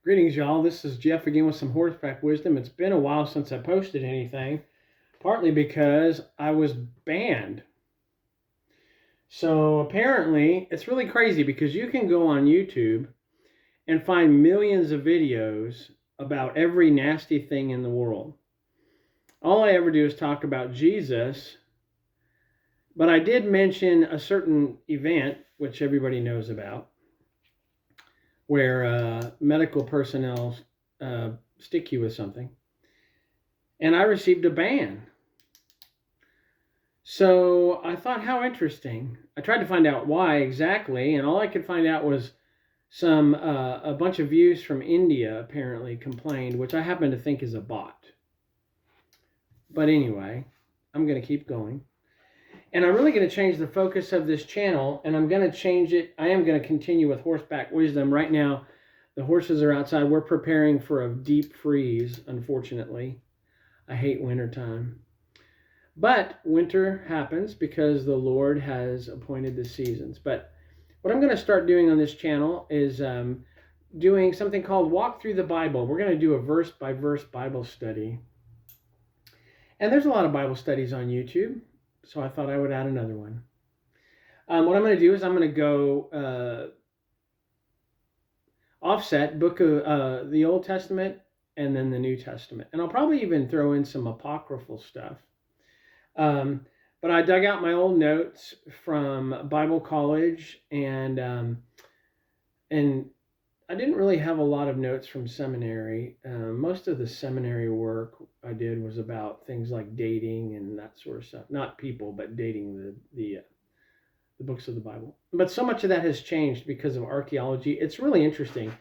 Greetings, y'all. This is Jeff again with some horseback wisdom. It's been a while since I posted anything, partly because I was banned. So apparently, it's really crazy because you can go on YouTube and find millions of videos about every nasty thing in the world. All I ever do is talk about Jesus, but I did mention a certain event, which everybody knows about, where medical personnel stick you with something. And I received a ban. So I thought, how interesting. I tried to find out why exactly, and all I could find out was a bunch of views from India apparently complained, which I happen to think is a bot. But anyway, I'm going to keep going. And I'm really going to change the focus of this channel, and I'm going to change it. I am going to continue with horseback wisdom. Right now, the horses are outside. We're preparing for a deep freeze, unfortunately. I hate wintertime. But winter happens because the Lord has appointed the seasons. But what I'm going to start doing on this channel is doing something called Walk Through the Bible. We're going to do a verse-by-verse Bible study. And there's a lot of Bible studies on YouTube, so I thought I would add another one. What I'm going to do is I'm going to go offset book of the Old Testament and then the New Testament. And I'll probably even throw in some apocryphal stuff. But I dug out my old notes from Bible college, and I didn't really have a lot of notes from seminary. Most of the seminary work I did was about things like dating and that sort of stuff. Not people, but dating the books of the Bible. But so much of that has changed because of archaeology. It's really interesting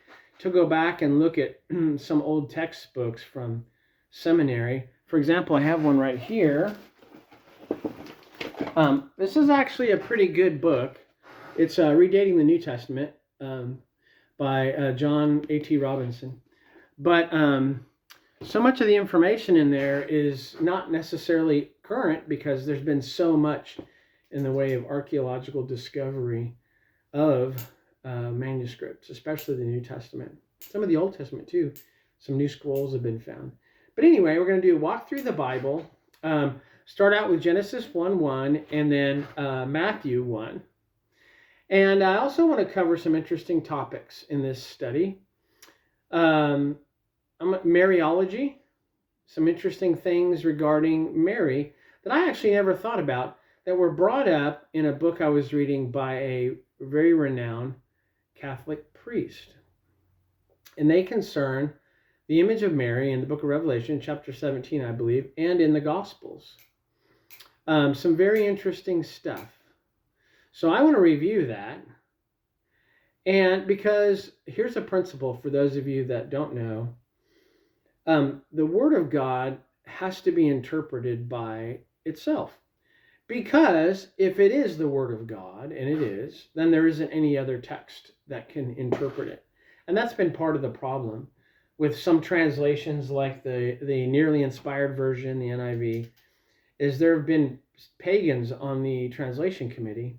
to go back and look at some old textbooks from seminary. For example, I have one right here. This is actually a pretty good book. It's Redating the New Testament by John A.T. Robinson. But so much of the information in there is not necessarily current because there's been so much in the way of archaeological discovery of manuscripts, especially the New Testament. Some of the Old Testament too. Some new scrolls have been found. But anyway, we're going to do Walk Through the Bible. Start out with Genesis 1:1 and then Matthew 1. And I also want to cover some interesting topics in this study. Mariology, some interesting things regarding Mary that I actually never thought about that were brought up in a book I was reading by a very renowned Catholic priest. And they concern the image of Mary in the book of Revelation, chapter 17, I believe, and in the Gospels. Some very interesting stuff. So I want to review that. And because here's a principle for those of you that don't know. The Word of God has to be interpreted by itself. Because if it is the Word of God, and it is, then there isn't any other text that can interpret it. And that's been part of the problem with some translations like the nearly inspired version, the NIV, is there have been pagans on the translation committee,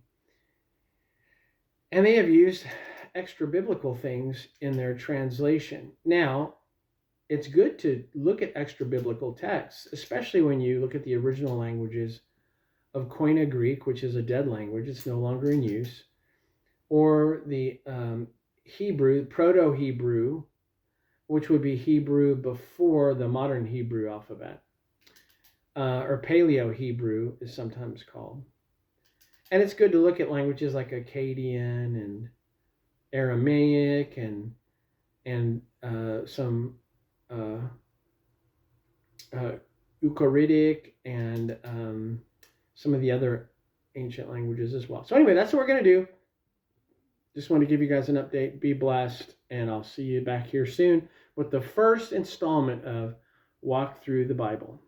and they have used extra biblical things in their translation. Now, it's good to look at extra biblical texts, especially when you look at the original languages of Koine Greek, which is a dead language, it's no longer in use, or the Hebrew, Proto-Hebrew, which would be Hebrew before the modern Hebrew alphabet. Or Paleo-Hebrew is sometimes called. And it's good to look at languages like Akkadian and Aramaic and some Ugaritic and some of the other ancient languages as well. So anyway, that's what we're going to do. Just want to give you guys an update. Be blessed, and I'll see you back here soon with the first installment of Walk Through the Bible.